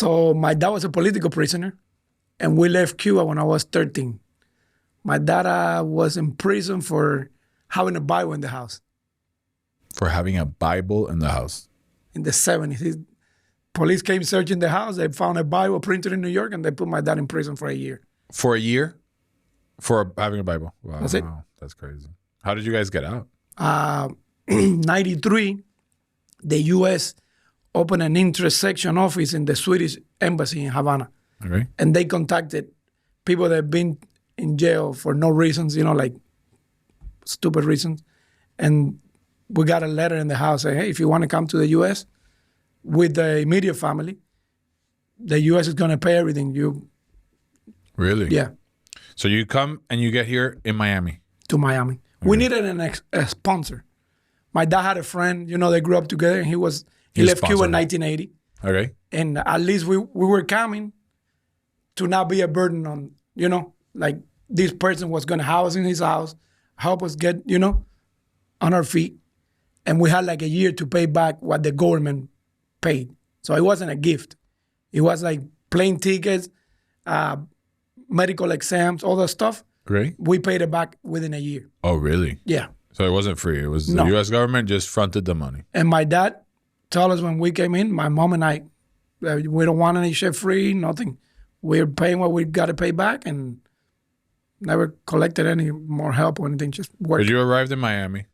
So my dad was a political prisoner, and we left Cuba when I was 13. My dad was in prison for having a Bible in the house. For having a Bible in the house? In the 70s. Police came searching the house. They found a Bible printed in New York, and they put my dad in prison for a year. For a year? For having a Bible? Wow. That's it. That's crazy. How did you guys get out? 93, the U.S. opened an intersection office in the Swedish embassy in Havana. Okay. And they contacted people that have been in jail for no reasons, like stupid reasons. And we got a letter in the house saying, hey, if you want to come to the U.S., with the immediate family, the U.S. is going to pay everything. Really? Yeah. So you come and you get here in Miami? To Miami. Okay. We needed a sponsor. My dad had a friend, they grew up together, and he left Cuba in 1980. Okay. And at least we were coming to not be a burden on, like this person was going to house in his house, help us get, on our feet. And we had like a year to pay back what the government paid. So it wasn't a gift. It was like plane tickets, medical exams, all that stuff. Great. We paid it back within a year. Oh, really? Yeah. So it wasn't free. It was the U.S. government just fronted the money. And my dad told us when we came in, my mom and I, we don't want any shit free, nothing. We're paying what we got to pay back, and never collected any more help or anything, just worked. But you arrived in Miami,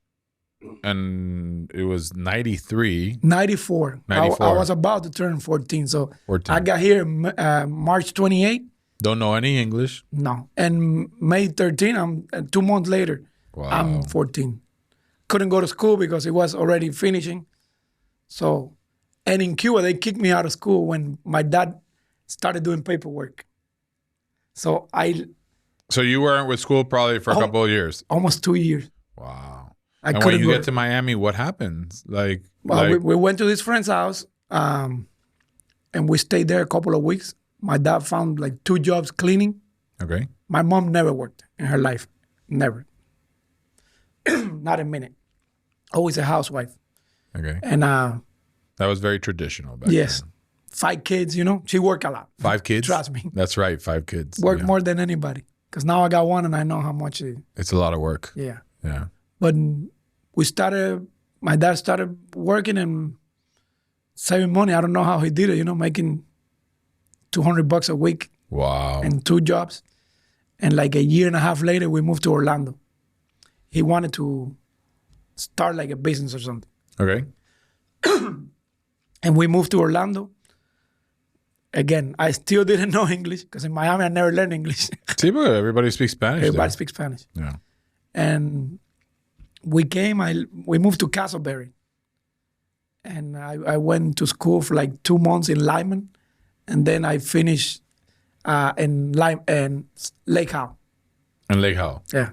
and it was 93. 94. I was about to turn 14, so 14. I got here March 28. Don't know any English? No. And May 13, 2 months later, wow. I'm 14. Couldn't go to school because it was already finishing. So, and in Cuba, they kicked me out of school when my dad started doing paperwork. So you weren't with school probably for a couple of years? Almost 2 years. Wow. And when you get to Miami, what happens? We went to this friend's house, and we stayed there a couple of weeks. My dad found like 2 jobs cleaning. Okay. My mom never worked in her life. Never. Not a minute. Always a housewife. Okay. And that was very traditional back yes. then. 5 kids, She worked a lot. 5 kids? Trust me. That's right, 5 kids. Work more than anybody. Because now I got one and I know how much it's a lot of work. Yeah. Yeah. But my dad started working and saving money. I don't know how he did it, making $200 a week. Wow. And 2 jobs. And like a year and a half later, we moved to Orlando. He wanted to start like a business or something. Okay. And we moved to Orlando. Again, I still didn't know English because in Miami, I never learned English. See, but everybody speaks Spanish. Everybody speaks Spanish. Yeah. And we moved to Castleberry. And I went to school for like 2 months in Lyman. And then I finished in Lake Howe. In Lake Howe? Yeah.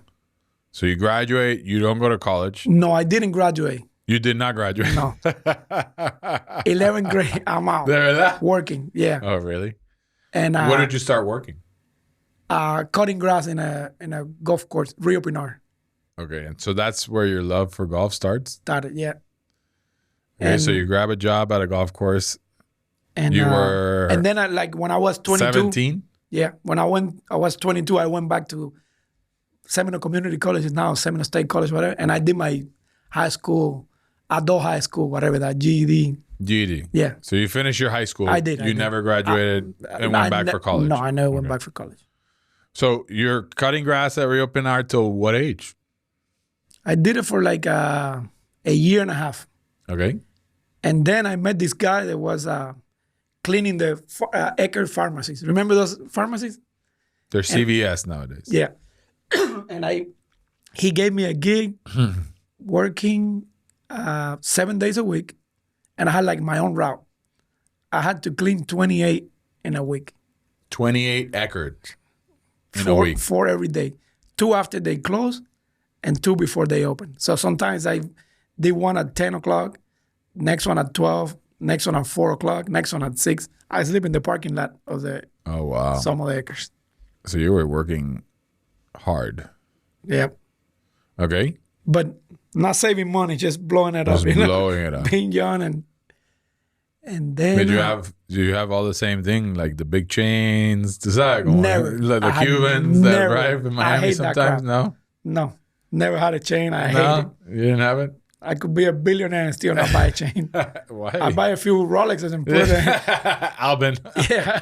So you graduate, you don't go to college? No, I didn't graduate. You did not graduate? No. 11th grade, I'm out. Working, yeah. Oh, really? And what did you start working? Cutting grass in a golf course, Rio Pinar. Okay, and so that's where your love for golf starts? Started, yeah. Okay, so you grab a job at a golf course. And you were... And then when I was 22... 17? Yeah. When I was 22, I went back to Seminole Community College, it's now Seminole State College, whatever. And I did my high school, adult high school, whatever that, GED. GED. Yeah. So you finished your high school. I did. You never graduated and went back for college? No, I never went back for college. So you're cutting grass at Rio Pinar till what age? I did it for like a year and a half. Okay. And then I met this guy that was cleaning the Ecker pharmacies. Remember those pharmacies? They're CVS nowadays. Yeah. And he gave me a gig working 7 days a week. And I had like my own route. I had to clean 28 in a week. 28 acres in a week? 4 every day. 2 after they close and 2 before they open. So sometimes I did one at 10 o'clock, next one at 12, next one at 4 o'clock, next one at 6. I sleep in the parking lot of some of the acres. So you were working hard. Yeah. Okay. But not saving money, just blowing it up. Blowing it up. Being young And then Did you have all the same thing, like the big chains? Does that go Never. on? Like the I had Cubans that never. drive in I Miami hate that sometimes? crap. No? no, never had a chain. I hate it. No? You didn't have it? I could be a billionaire and still not buy a chain. Why? I buy a few Rolexes and put it in. Albin. Yeah.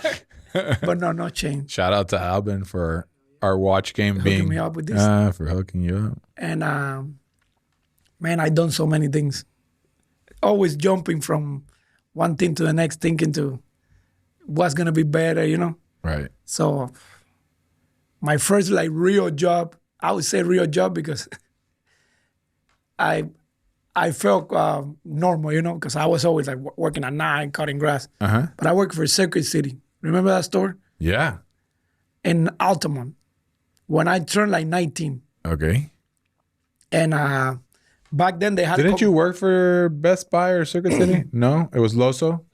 But no chain. Shout out to Albin for our watch game Hooking me up with this. For hooking you up. And man, I done so many things. Always jumping from one thing to the next, thinking to what's gonna be better, you know. Right. So my first like real job, I would say real job because I felt normal, you know, because I was always like working at night, cutting grass. Uh-huh. But I worked for Circuit City. Remember that store? Yeah. In Altamont. When I turned like 19. Okay. And back then they had... Didn't you work for Best Buy or Circuit City? No? It was Loso?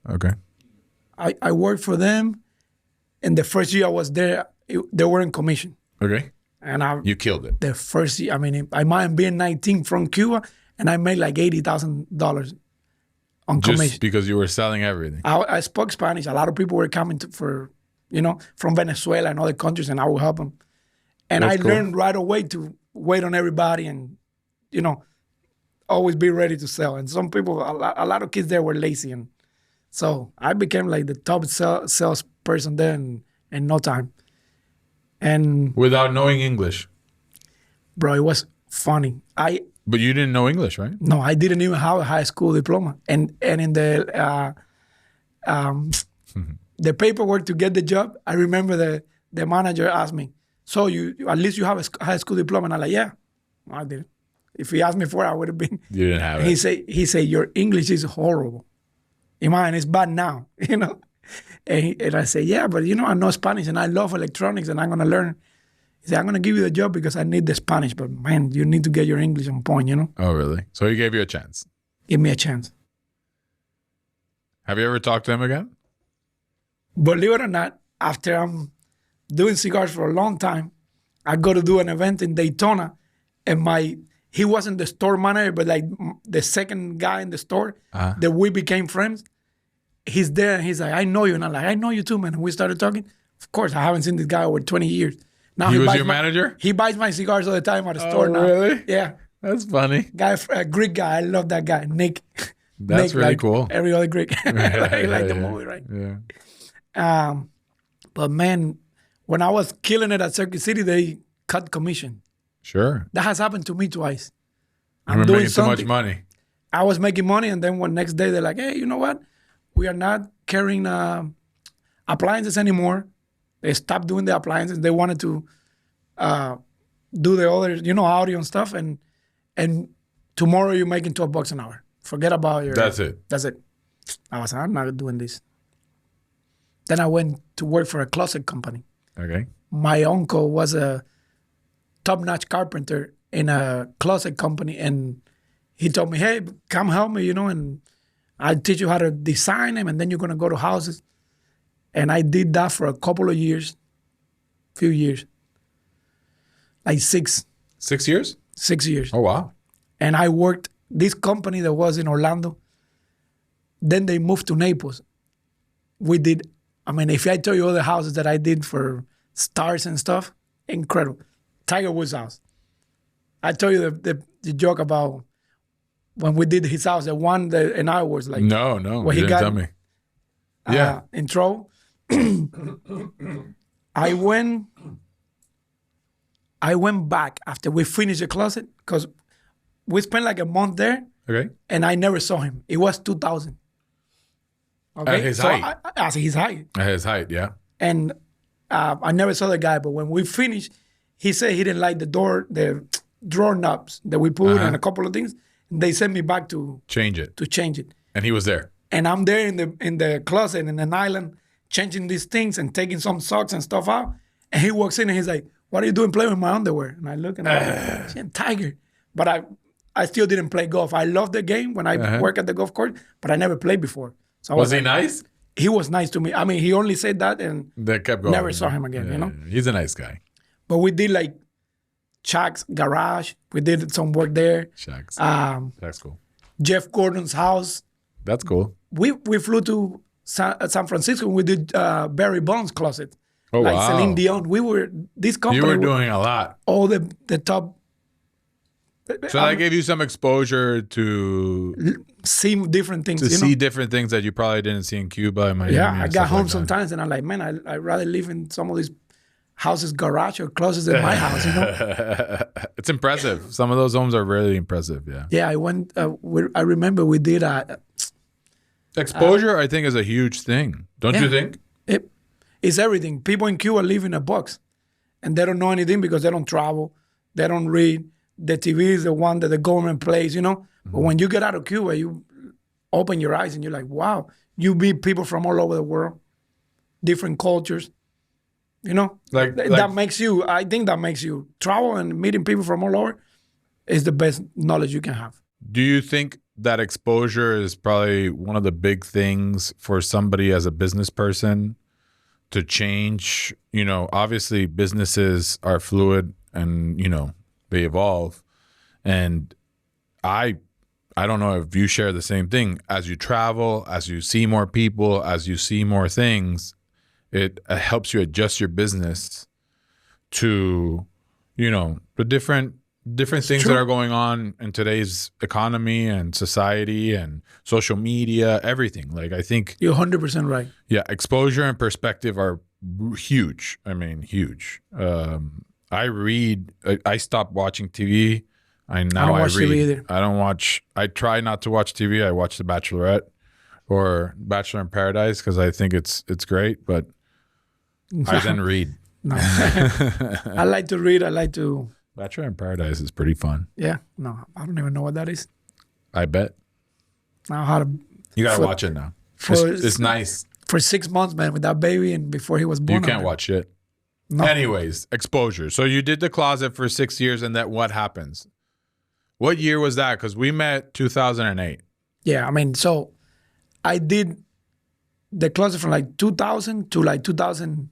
Okay. I worked for them. And the first year I was there, they were in commission. Okay. And you killed it. The first year, I mean, I might have been 19 from Cuba, and I made like $80,000 on commission. Just because you were selling everything. I spoke Spanish. A lot of people were coming from Venezuela and other countries, and I would help them. And I learned right away to wait on everybody and, always be ready to sell. And some people, a lot of kids there were lazy. And so I became like the top salesperson there in no time. And without knowing English. Bro, it was funny. But you didn't know English, right? No, I didn't even have a high school diploma. And in the the paperwork to get the job, I remember the manager asked me, so you at least you have a high school diploma? And I'm like, yeah. No, I didn't. If he asked me for it, I would have been. You didn't have it. He said, your English is horrible. Imagine, it's bad now, And I say, yeah, but I know Spanish and I love electronics and I'm going to learn. He said, I'm going to give you the job because I need the Spanish, but man, you need to get your English on point, Oh, really? So he gave you a chance? Give me a chance. Have you ever talked to him again? Believe it or not, after I'm doing cigars for a long time, I go to do an event in Daytona and he wasn't the store manager, but like the second guy in the store that we became friends. He's there and he's like, I know you. And I'm like, I know you too, man. And we started talking. Of course, I haven't seen this guy over 20 years. Now he was your manager? He buys my cigars all the time at the store now. Really? Yeah. That's funny. A Greek guy. I love that guy, Nick. That's Nick, really like cool. Every other Greek. Like the movie, right? Yeah. But man, when I was killing it at Circuit City, they cut commission. Sure. That has happened to me twice. I'm doing making too much money. I was making money, and then one next day they're like, hey, you know what? We are not carrying appliances anymore. They stopped doing the appliances. They wanted to do the other, audio and stuff. And tomorrow you're making $12 an hour. Forget about your... That's it. I was like, I'm not doing this. Then I went to work for a closet company. Okay. My uncle was a top-notch carpenter in a closet company. And he told me, hey, come help me, and I'll teach you how to design them, and then you're going to go to houses. And I did that for a couple of years, few years, like 6. 6 years? 6 years. Oh, wow. And I worked, this company that was in Orlando, then they moved to Naples. If I tell you all the houses that I did for stars and stuff, incredible. Tiger Woods' house. I tell you the joke about when we did his house, the one that and I was like... No, you didn't tell me. Yeah. In trouble. I went back after we finished the closet because we spent like a month there. Okay. And I never saw him. It was 2000. Okay. At his height. At his height. At his height, yeah. And I never saw the guy, but when we finished, he said he didn't like the drawer knobs that we put and a couple of things. They sent me back to change it. And he was there. And I'm there in the closet in an island changing these things and taking some socks and stuff out. And he walks in and he's like, what are you doing playing with my underwear? And I look and I'm like, Tiger. But I still didn't play golf. I love the game when I work at the golf course, but I never played before. So was he nice? He was nice to me. I mean, he only said that and they kept going. Never saw him again, He's a nice guy. But we did like Chuck's garage. We did some work there. Chuck's. That's cool. Jeff Gordon's house. That's cool. We flew to San Francisco. We did Barry Bonds closet. Oh, like wow. Celine Dion. This company. You were doing a lot. All the top. So that gave you some exposure to see different things. see different things that you probably didn't see in Cuba and Miami. Yeah, I got home like sometimes and I'm like, man, I'd rather live in some of these houses garage or closest than my house, you know? It's impressive. Some of those homes are really impressive, yeah. Yeah, I went, I remember we did exposure, I think, is a huge thing. Don't you think? It's everything. People in Cuba live in a box and they don't know anything because they don't travel. They don't read. The TV is the one that the government plays, you know? Mm-hmm. But when you get out of Cuba, you open your eyes and you're like, wow, you meet people from all over the world, different cultures, you know? That makes you, I think that makes you travel and meeting people from all over is the best knowledge you can have. Do you think that exposure is probably one of the big things for somebody as a business person to change? You know, obviously businesses are fluid and, you know, they evolve. And I don't know if you share the same thing. As you travel, as you see more people, as you see more things, it helps you adjust your business to, you know, the different things that are going on in today's economy and society and social media, everything. Like, I think you're 100% right. Yeah, exposure and perspective are huge. I mean, huge. I read. I stopped watching TV. I don't watch TV either. I try not to watch TV. I watch The Bachelorette or Bachelor in Paradise because I think it's great. But I then read. No. I like to read. I like to. Bachelor in Paradise is pretty fun. Yeah. No, I don't even know what that is. I bet. Now how to. You gotta watch it now. It's nice. For 6 months, man, with that baby, and before he was born. You can't watch it. No. Anyways, exposure. So you did the closet for 6 years, and that what happens? What year was that? Because we met 2008. Yeah, I mean, so I did the closet from like 2000 to like 2000.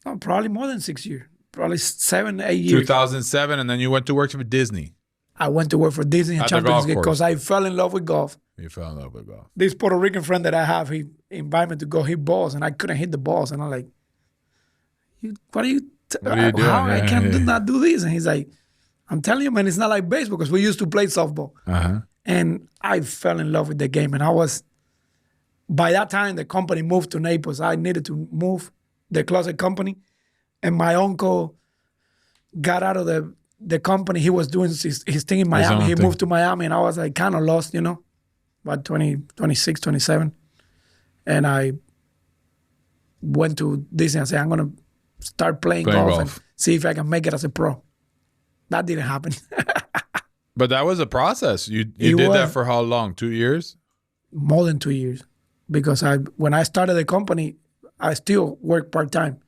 Oh, probably more than 6 years. Probably 7, 8 years. 2007, and then you went to work for Disney. I went to work for Disney and Champions League because I fell in love with golf. You fell in love with golf. This Puerto Rican friend that I have, he invited me to go hit balls, and I couldn't hit the balls, and I'm like, what are you doing? How I can not do this? And he's like, I'm telling you, man, it's not like baseball because we used to play softball. Uh-huh. And I fell in love with the game. And by that time, the company moved to Naples. I needed to move the closet company. And my uncle got out of the company. He was doing his thing in Miami. He moved to Miami. And I was like kind of lost, you know, about 26, 27. And I went to Disney and said, I'm going to start playing golf and see if I can make it as a pro. That didn't happen. But that was a process. You did that for how long? 2 years? More than 2 years. Because when I started the company, I still worked part-time.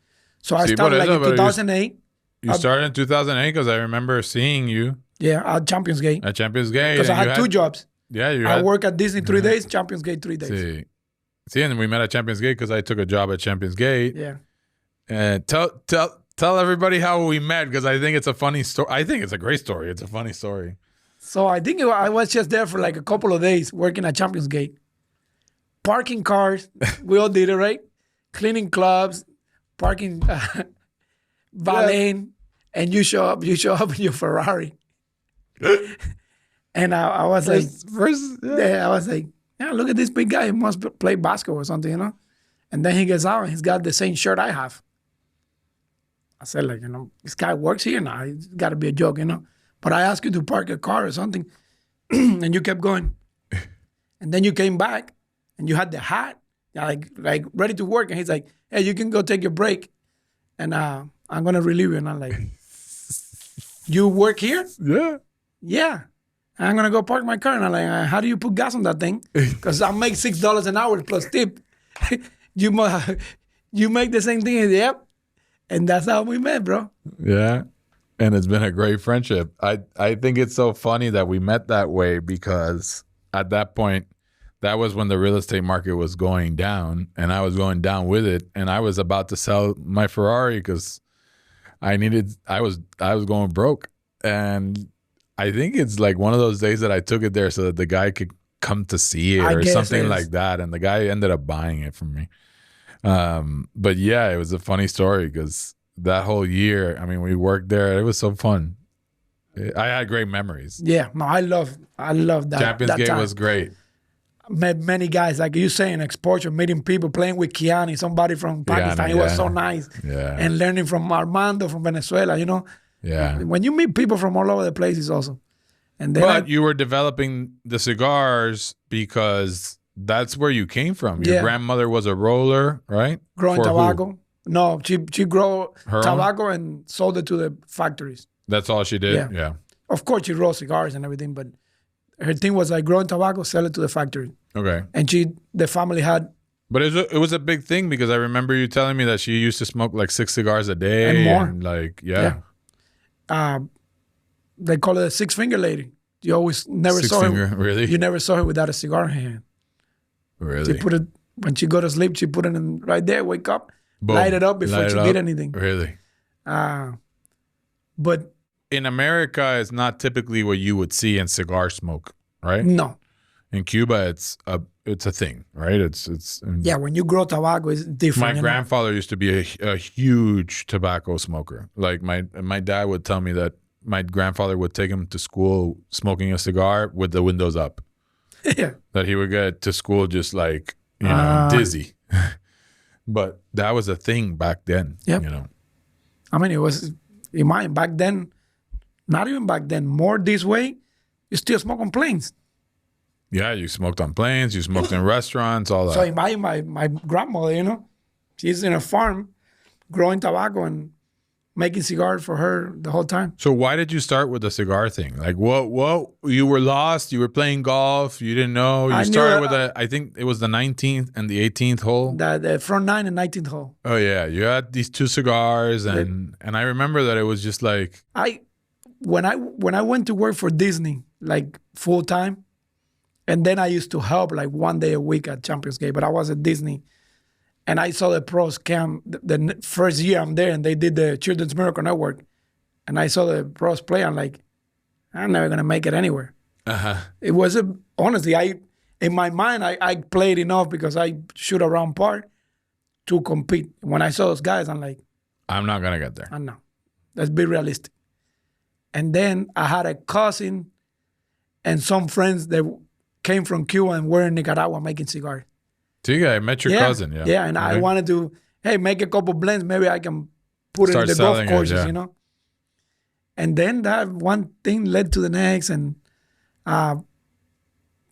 So I started like in 2008. You started in 2008 because I remember seeing you. Yeah, at Champions Gate. At Champions Gate. Because I had 2 jobs. Yeah, I work at Disney 3 days, Champions Gate 3 days. See, and we met at Champions Gate because I took a job at Champions Gate. Yeah. And tell everybody how we met because I think it's a funny story. I think it's a great story. It's a funny story. So I think I was just there for like a couple of days working at Champions Gate. Parking cars. We all did it, right? Cleaning clubs, parking, valeting, and you show up in your Ferrari. And I was I was like, yeah, look at this big guy. He must play basketball or something, you know? And then he gets out and he's got the same shirt I have. I said, like, you know, this guy works here now. It's got to be a joke, you know? But I asked you to park a car or something, and you kept going. And then you came back, and you had the hat, like ready to work. And he's like, hey, you can go take your break, and I'm going to relieve you. And I'm like, you work here? Yeah. Yeah. I'm going to go park my car. And I'm like, how do you put gas on that thing? Because I make $6 an hour plus tip. You make the same thing. Yep. And that's how we met, bro. Yeah. And it's been a great friendship. I think it's so funny that we met that way because at that point, that was when the real estate market was going down and I was going down with it. And I was about to sell my Ferrari because I was going broke. And I think it's like one of those days that I took it there so that the guy could come to see it I or guess something it is. like that. And the guy ended up buying it from me. But yeah, it was a funny story because that whole year, I mean, we worked there. It was so fun. I had great memories. Yeah, no, I love that. Champions that Gate time. was great. Met many guys, like you saying, exposure, meeting people, playing with Kiani, somebody from Pakistan. Kiani, It was yeah. so nice. Yeah. And learning from Armando from Venezuela, you know. Yeah. When you meet people from all over the place, it's awesome. And then But you were developing the cigars because that's where you came from. Your Yeah. grandmother was a roller, right? growing For who? tobacco. No, she grow Her own? tobacco and sold it to the factories. That's all she did? Yeah. Yeah. Of course, she rolled cigars and everything, but her thing was like growing tobacco, sell it to the factory. Okay. And the family had But it was a big thing because I remember you telling me that she used to smoke like 6 cigars a day. And more. Like, yeah. They call it a 6-finger lady. You always never Six saw finger, her. really? You never saw her without a cigar in her hand. Really? She put it when she go to sleep. She put it in right there. Wake up, Boom. light it up before Light she it did up. anything. Really? But In America, it's not typically what you would see in cigar smoke, right? no, In Cuba, it's a thing, right? It's yeah. When you grow tobacco, it's different. My you know? grandfather used to be a huge tobacco smoker. Like my dad would tell me that my grandfather would take him to school smoking a cigar with the windows up. Yeah. That he would get to school just like, you know, dizzy. But that was a thing back then, Yep. you know. I mean, it was in mine back then. Not even back then. More this way, you still smoke on planes. Yeah, you smoked on planes, you smoked in restaurants, all that. So imagine my grandmother, you know, she's in a farm growing tobacco and making cigars for her the whole time. So why did you start with the cigar thing? Like what you were lost, you were playing golf, you didn't know. You I knew started that- with I think it was the 19th and the 18th hole. The front 9 and 19th hole. Oh yeah, you had these 2 cigars and I remember that it was just like When I went to work for Disney, like full time, and then I used to help like one day a week at Champions Gate, but I was at Disney. And I saw the pros camp the first year I'm there, and they did the Children's Miracle Network. And I saw the pros play. I'm like, I'm never gonna make it anywhere. It was honestly, in my mind, I played enough because I shoot around par to compete. When I saw those guys, I'm like, I'm not gonna get there. I know. Let's be realistic. And then I had a cousin and some friends that came from Cuba and were in Nicaragua making cigars. So I met your cousin, yeah. Yeah, and I Okay. wanted to, make a couple blends. Maybe I can put Start it in the golf selling it, courses, yeah. you know? And then that one thing led to the next, and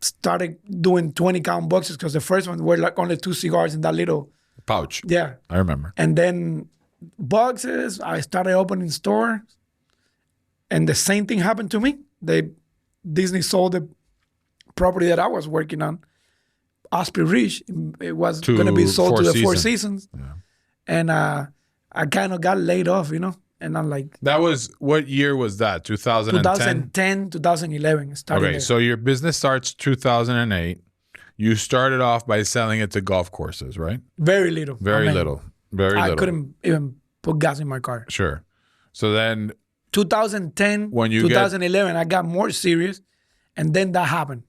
started doing 20-count boxes because the first one were like only 2 cigars in that little, Pouch. yeah. I remember. And then boxes, I started opening stores. And the same thing happened to me. Disney sold the property that I was working on, Osprey Ridge. It was going to be sold to the Four Seasons. Yeah. And I kind of got laid off, you know. And I'm like, That was, what year was that? 2010? 2010, 2011. Started Okay, there. so your business starts 2008. You started off by selling it to golf courses, right? Very little. Very I mean, little. Very I little. couldn't even put gas in my car. Sure. So then 2010, When you 2011, I got more serious. And then that happened.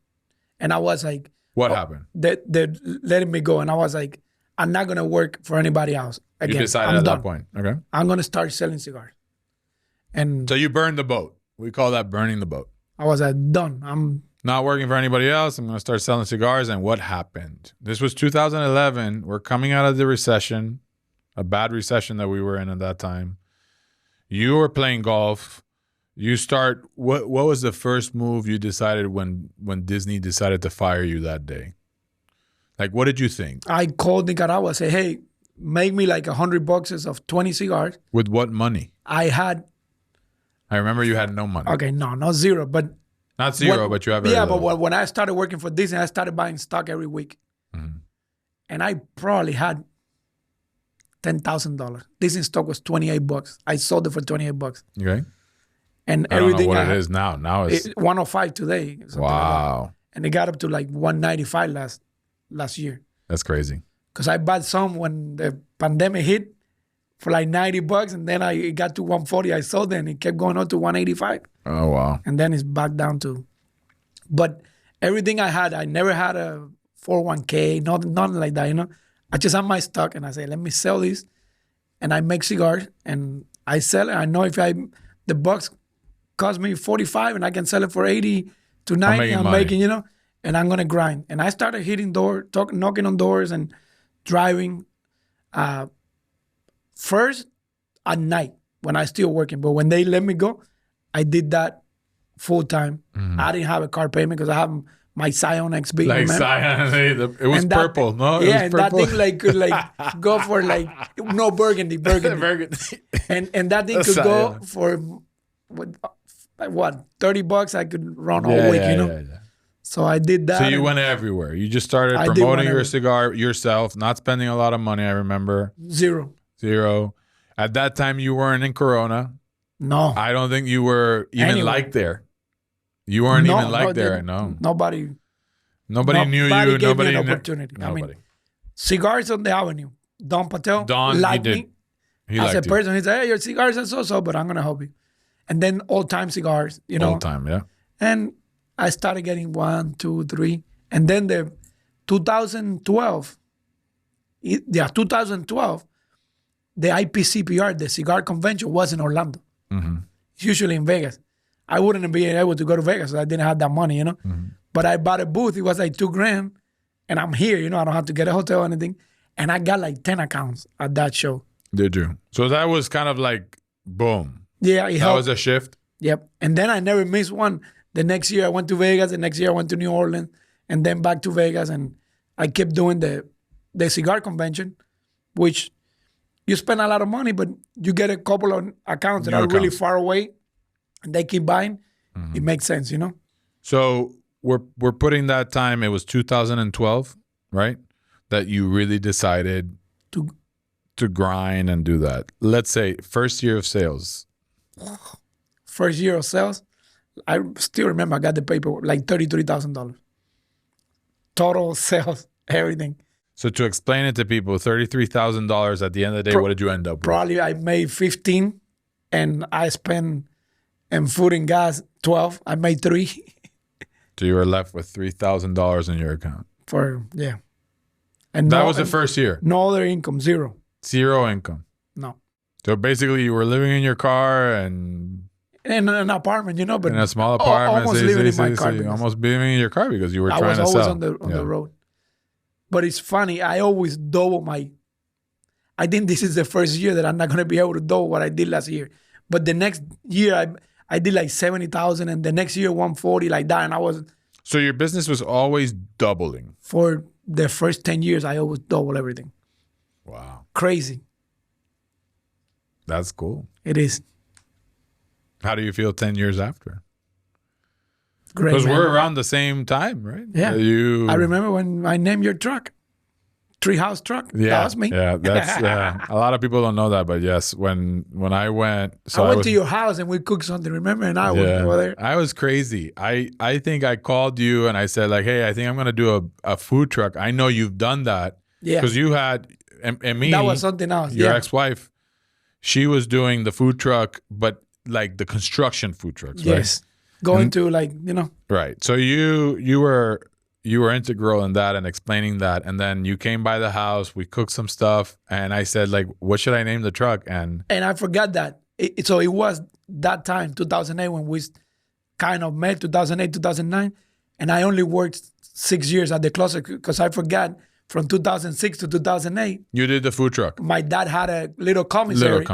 And I was like, what happened? they're letting me go. And I was like, I'm not going to work for anybody else again. You decided I'm at done. that point. Okay. I'm going to start selling cigars. And So you burned the boat. We call that burning the boat. I was like, done. I'm Not working for anybody else. I'm going to start selling cigars. And what happened? This was 2011. We're coming out of the recession, a bad recession that we were in at that time. You were playing golf. You start. What was the first move you decided when Disney decided to fire you that day? Like, what did you think? I called Nicaragua, say, hey, make me like 100 boxes of 20 cigars. With what money? I remember you had no money. okay, no, not zero, but Not zero, but you have very little. but when I started working for Disney, I started buying stock every week. Mm-hmm. And I probably had $10,000. Disney stock was $28. I sold it for $28. Okay. And I don't know everything what I it is now. Now it's 105 today. something like that. wow. And it got up to like 195 last year. That's crazy. Because I bought some when the pandemic hit for like $90, and then it got to 140. I sold it, and it kept going up to 185, Oh wow. and then it's back down to. But Everything I had, I never had a 401k, nothing like that, you know. I just had my stock and I say, let me sell this. And I make cigars and I sell it. I know if the box cost me 45 and I can sell it for 80 to 90, I'm making, you know, and I'm going to grind. And I started hitting doors, knocking on doors and driving. First at night when I still working, but when they let me go, I did that full time. I didn't have a car payment because I have my Scion XB. Like Scion, it was purple, no? Yeah, it was purple. that thing like could like go for like no burgundy. and that thing could go for what $30. I could run all week, you know. Yeah. So I did that. So you went everywhere. You just started promoting your cigar yourself, not spending a lot of money. I remember zero. At that time, you weren't in Corona. No, I don't think you were even liked there. You weren't even liked there. No, nobody knew you. Gave nobody me an opportunity. Nobody. I mean, cigars on the avenue. Don Patel liked me as a person. He said, "Hey, your cigars are so, but I'm gonna help you." And then old time cigars, you know, old time, yeah. And I started getting 1, 2, 3, and then the 2012, the IPCPR, the cigar convention, was in Orlando. It's usually in Vegas. I wouldn't be able to go to Vegas. I didn't have that money, you know. But I bought a booth. It was like $2,000, and I'm here. You know, I don't have to get a hotel or anything. And I got like 10 accounts at that show. Did you? So that was kind of like boom. Yeah, that was a shift. Yep. And then I never missed one. The next year I went to Vegas. The next year I went to New Orleans, and then back to Vegas. And I kept doing the cigar convention, which you spend a lot of money, but you get a couple of accounts that are really far away. And they keep buying, it makes sense, you know? So we're putting that time, it was 2012, right? That you really decided to grind and do that. Let's say first year of sales. First year of sales, I still remember I got the paperwork, like $33,000. Total sales, everything. So to explain it to people, $33,000 at the end of the day, what did you end up with? Probably I made 15 and I spent... and food and gas, 12. I made 3. So you were left with $3,000 in your account. And that was the first year? No other income, zero. Zero income? No. So basically you were living in your car and... in an apartment, you know, but... in a small apartment. Almost living in my car. Almost living in your car because you were trying to sell. I was always on the road. But it's funny, I always double my... I think this is the first year that I'm not going to be able to double what I did last year. But the next year, I did like 70,000, and the next year 140, like that. And I was... So your business was always doubling? For the first 10 years, I always double everything. Wow. Crazy. That's cool. It is. How do you feel 10 years after? Great. Because we're around the same time, right? Yeah. I remember when I named your truck. Treehouse truck. Yeah, that was me. Yeah, that's a lot of people don't know that, but yes, when I went, I went to your house and we cooked something. Remember? And I went over there. I was crazy. I think I called you and I said like, hey, I think I'm gonna do a food truck. I know you've done that. Yeah. Because you had and me. That was something else. Your ex-wife, she was doing the food truck, but like the construction food trucks, right? Yes. Going to like, you know. Right. So you were integral in that and explaining that. And then you came by the house, we cooked some stuff, and I said, like, what should I name the truck? And I forgot that. So it was that time, 2008, when we kind of met, 2008, 2009. And I only worked 6 years at the closet because I forgot from 2006 to 2008. You did the food truck. My dad had a little commissary.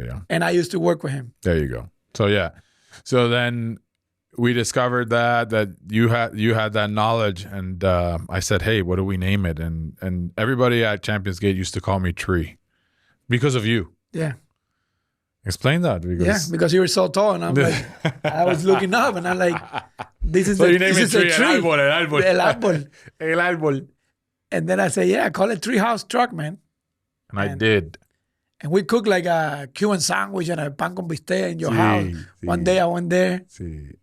Yeah. And I used to work with him. There you go. So, yeah. So then... we discovered that you had that knowledge, and I said, "Hey, what do we name it?" And everybody at Champions Gate used to call me Tree because of you. Yeah. Explain that. Because you were so tall, and I'm like, I was looking up, and I'm like, this is a tree. El árbol. El árbol. El árbol. And then I said, yeah, call it Treehouse Truck, man. And I did. And we cooked like a Cuban sandwich and a pan con bistec in your house. One day I went there.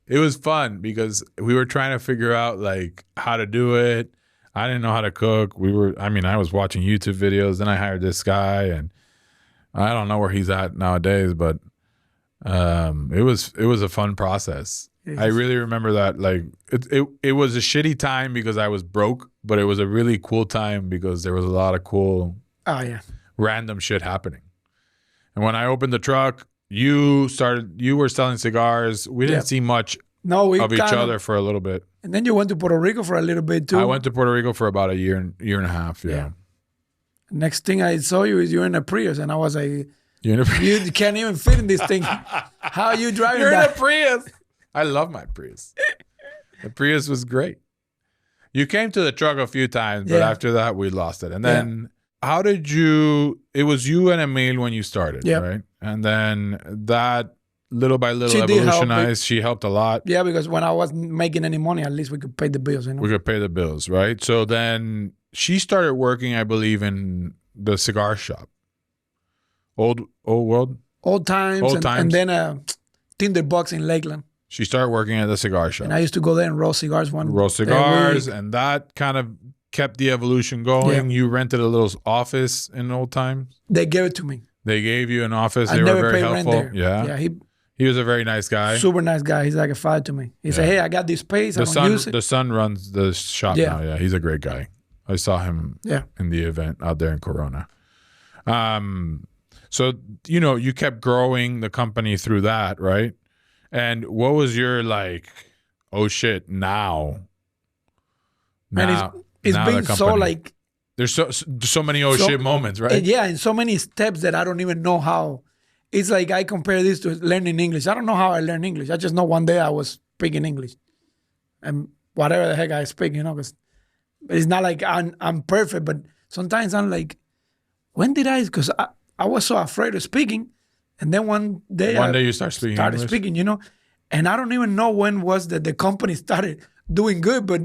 It was fun because we were trying to figure out like how to do it. I didn't know how to cook. I was watching YouTube videos. Then I hired this guy, and I don't know where he's at nowadays, but it was a fun process. I really remember that. Like it was a shitty time because I was broke, but it was a really cool time because there was a lot of cool random shit happening. And when I opened the truck, you were selling cigars. We didn't see much of each other for a little bit. And then you went to Puerto Rico for a little bit too. I went to Puerto Rico for about a year and a half. Yeah. Next thing I saw you is you're in a Prius, and I was like, you can't even fit in this thing. How are you driving You're that? in a Prius. I love my Prius. The Prius was great. You came to the truck a few times, but after that, we lost it. And then how did it was you and Emil when you started, right? And then that little by little evolutionized. She helped a lot. Yeah, because when I wasn't making any money, at least we could pay the bills. You know? We could pay the bills, right? So then she started working, I believe, in the cigar shop. Old world? Old times. And then Tinderbox in Lakeland. She started working at the cigar shop. And I used to go there and roll cigars and that kind of kept the evolution going. You rented a little office in old times. They gave it to me. They gave you an office. They were very helpful. Rent there. Yeah. He was a very nice guy. Super nice guy. He's like a father to me. He said, hey, I got this space. I don't use it. The son runs the shop now. Yeah, he's a great guy. I saw him in the event out there in Corona. So, you kept growing the company through that, right? And what was your like, oh shit, now? And it's been so like... There's so many shit moments, right? Yeah, and so many steps that I don't even know how. It's like I compare this to learning English. I don't know how I learned English. I just know one day I was speaking English. And whatever the heck I speak, because it's not like I'm perfect, but sometimes I'm like, when did I? Because I was so afraid of speaking. And then one day you started speaking, and I don't even know when was that the company started doing good, but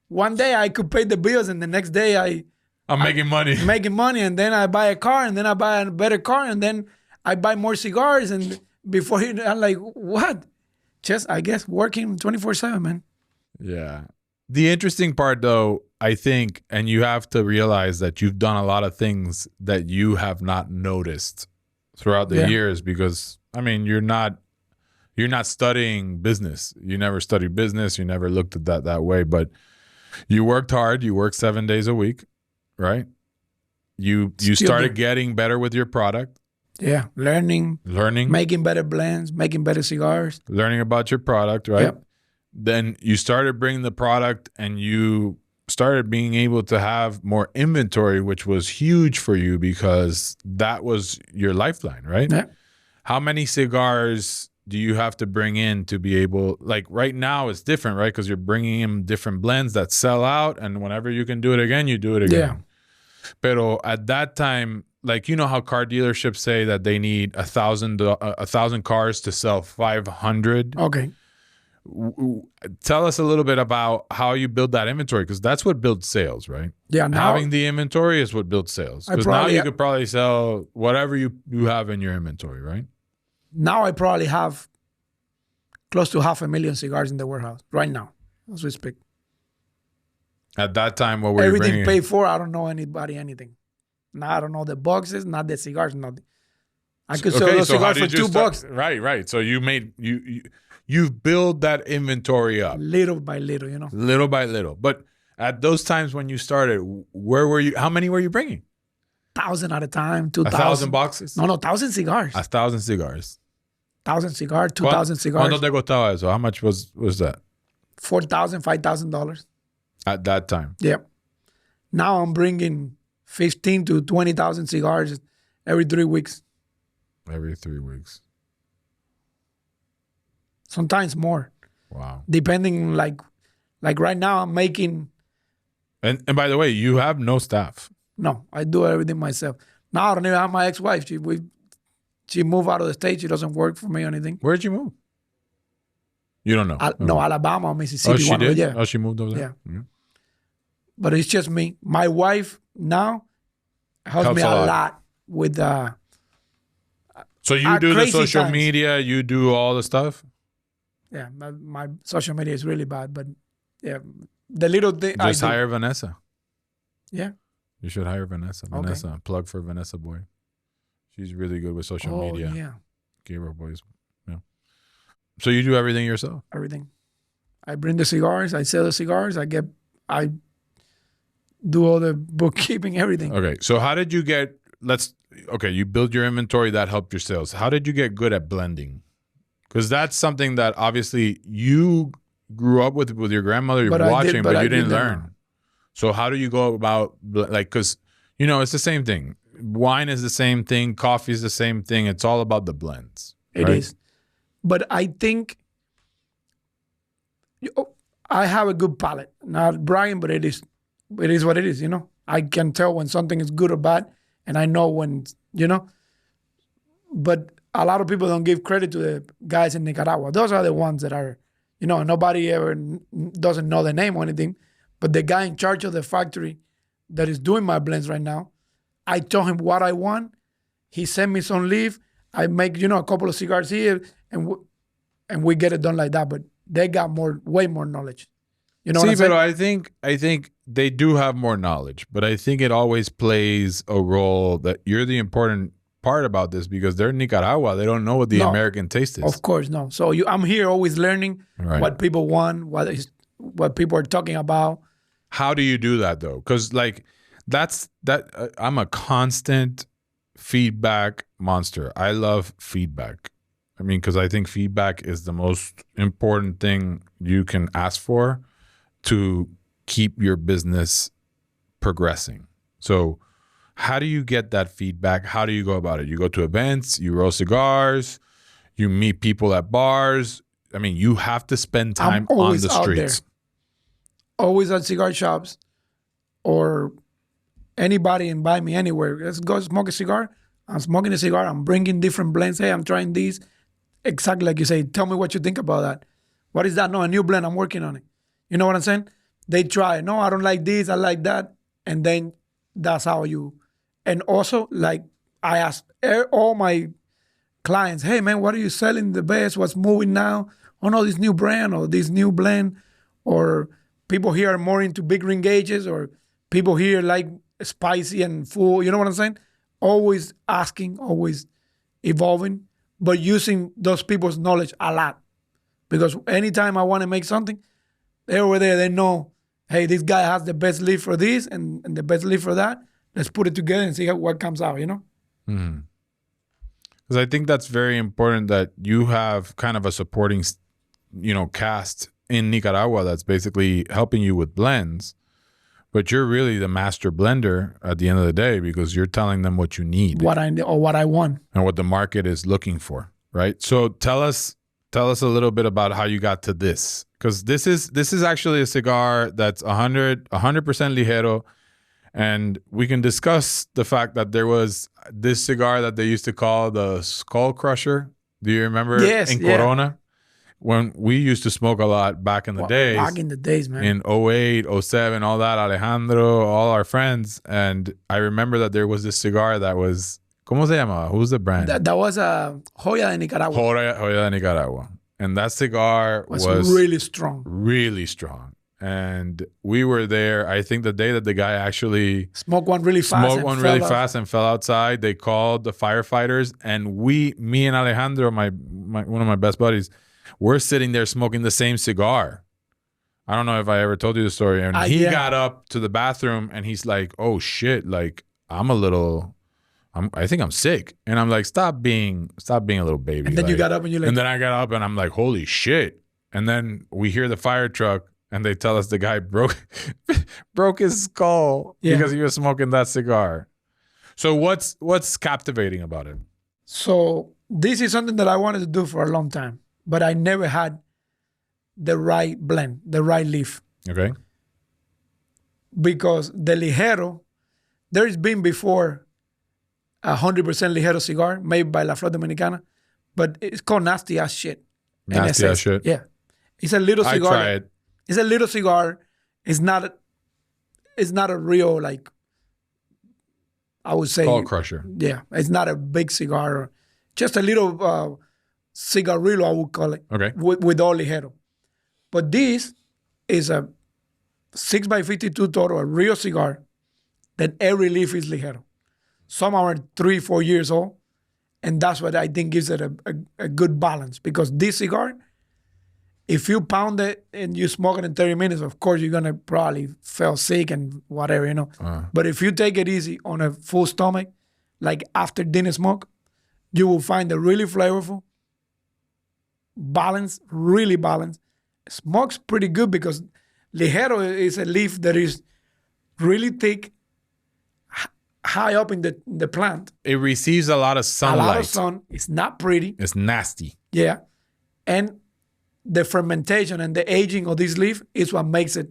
one day I could pay the bills, and the next day I'm making money. Making money, and then I buy a car, and then I buy a better car, and then I buy more cigars, and before I'm like, what? Just, I guess, working 24/7, man. Yeah. The interesting part, though, I think, and you have to realize that you've done a lot of things that you have not noticed throughout the years, because, I mean, you're not studying business. You never studied business. You never looked at that way, but you worked hard. You worked 7 days a week, right? You started getting better with your product. Yeah, learning, making better blends, making better cigars. Learning about your product, right? Yep. Then you started bringing the product, and you started being able to have more inventory, which was huge for you because that was your lifeline, right? Yeah. How many cigars do you have to bring in to be able, like right now it's different, right? Because you're bringing in different blends that sell out, and whenever you can do it again, you do it again. Yeah. Pero at that time, like, how car dealerships say that they need 1,000 cars to sell 500. Okay. Tell us a little bit about how you build that inventory, because that's what builds sales, right? Yeah. Now, having the inventory is what builds sales. Because now you could probably sell whatever you have in your inventory, right? Now I probably have close to 500,000 cigars in the warehouse right now, as we speak. At that time, what were everything you paid for? I don't know anybody anything. Now I don't know the boxes, not the cigars, nothing. I could sell those cigars for $2. Right. So you've built that inventory up little by little, little by little. But at those times when you started, where were you? How many were you bringing? 1,000 at a time, 2,000. 1,000 boxes? No, 1,000 cigars. 1,000 cigars. 1,000 cigars, 2,000 cigars. ¿Cuánto te costaba eso? How much was that? $4,000, $5,000. At that time? Yeah. Now I'm bringing 15 to 20,000 cigars every 3 weeks. Every 3 weeks. Sometimes more. Wow. Depending, like right now I'm making... And by the way, you have no staff. No, I do everything myself. Now I don't even have my ex-wife. She moved out of the state. She doesn't work for me or anything. Where'd you move? You don't know? No, Alabama or Mississippi. Oh, she did? Yeah. Oh, she moved over there? Yeah. Mm-hmm. But it's just me. My wife now helps me a lot with... So you do the social times. Media, you do all the stuff? Yeah, my social media is really bad, but yeah, the little thing... Just hire Vanessa. Yeah. You should hire Vanessa. Vanessa, okay. Plug for Vanessa Boy. She's really good with social media. Yeah. Gabriel Boys. Yeah. So you do everything yourself? Everything. I bring the cigars. I sell the cigars. I do all the bookkeeping, everything. Okay. So how did you get, you build your inventory, that helped your sales. How did you get good at blending? Because that's something that obviously you grew up with your grandmother, you're watching, but you didn't learn. So how do you go about, because, it's the same thing. Wine is the same thing. Coffee is the same thing. It's all about the blends. It is. But I think I have a good palate. Not bragging, but it is what it is, I can tell when something is good or bad, and I know when, But a lot of people don't give credit to the guys in Nicaragua. Those are the ones that are, nobody ever doesn't know the name or anything. But the guy in charge of the factory that is doing my blends right now, I told him what I want. He sent me some leaf. I make, a couple of cigars here, and we get it done like that. But they got way more knowledge. What I'm saying? But I think they do have more knowledge, but I think it always plays a role that you're the important part about this, because they're in Nicaragua. They don't know what the American taste is. Of course, no. So I'm here always learning what people want, what people are talking about. How do you do that though? Because I'm a constant feedback monster. I love feedback. I mean, because I think feedback is the most important thing you can ask for to keep your business progressing. So how do you get that feedback? How do you go about it? You go to events, you roll cigars, you meet people at bars. I mean, you have to spend time on the streets. Always at cigar shops, or anybody invite me anywhere. Let's go smoke a cigar. I'm smoking a cigar. I'm bringing different blends. Hey, I'm trying these. Exactly like you say. Tell me what you think about that. What is that? No, a new blend. I'm working on it. You know what I'm saying? They try. No, I don't like this. I like that. And then that's how you. And also, like, I ask all my clients, hey, man, what are you selling the best? What's moving now? Oh, no, this new brand or this new blend. Or people here are more into big ring gauges, or people here like spicy and full. You know what I'm saying? Always asking, always evolving, but using those people's knowledge a lot. Because anytime I want to make something, they're over there, they know, hey, this guy has the best leaf for this and the best leaf for that. Let's put it together and see what comes out, Because I think that's very important, that you have kind of a supporting, cast in Nicaragua that's basically helping you with blends. But you're really the master blender at the end of the day, because you're telling them what you need. What I want. And what the market is looking for, right? So tell us a little bit about how you got to this. Because this is actually a cigar that's 100% ligero. And we can discuss the fact that there was this cigar that they used to call the Skull Crusher. Do you remember? Yes, in Corona? When we used to smoke a lot back in the days. Back in the days, man. In 08, 07, all that, Alejandro, all our friends. And I remember that there was this cigar that was, ¿cómo se llama? Who's the brand? That was a Joya de Nicaragua. Joya de Nicaragua. And that cigar was really strong. Really strong. And we were there, I think the day that the guy actually smoked one really fast and fell outside. They called the firefighters, and me and Alejandro, my one of my best buddies, we're sitting there smoking the same cigar. I don't know if I ever told you the story. And he got up to the bathroom and he's like, oh shit, like I think I'm sick. And I'm like, stop being a little baby. And then you got up and you're like, and then I got up and I'm like, holy shit. And then we hear the fire truck and they tell us the guy broke his skull because he was smoking that cigar. So what's captivating about it? So this is something that I wanted to do for a long time, but I never had the right blend, the right leaf. Okay. Because the ligero, there's been before 100% ligero cigar made by La Flor Dominicana, but it's called nasty ass shit. Nasty ass shit? Yeah. It's a little cigar. I tried. It's a little cigar. It's not a real, like, I would say. Skull crusher. Yeah. It's not a big cigar. Just a little cigarillo, I would call it. Okay. With all ligero. But this is a 6x52 Toro, a real cigar that every leaf is ligero. Some are 3-4 years old. And that's what I think gives it a good balance, because this cigar If you pound it and you smoke it in 30 minutes, of course you're gonna probably feel sick and whatever, you know. But if you take it easy on a full stomach, like after dinner smoke, you will find it really flavorful, balanced, really balanced. Smokes pretty good because ligero is a leaf that is really thick, high up in the plant. It receives a lot of sunlight. A lot of sun. It's not pretty. It's nasty. Yeah. And the fermentation and the aging of this leaf is what makes it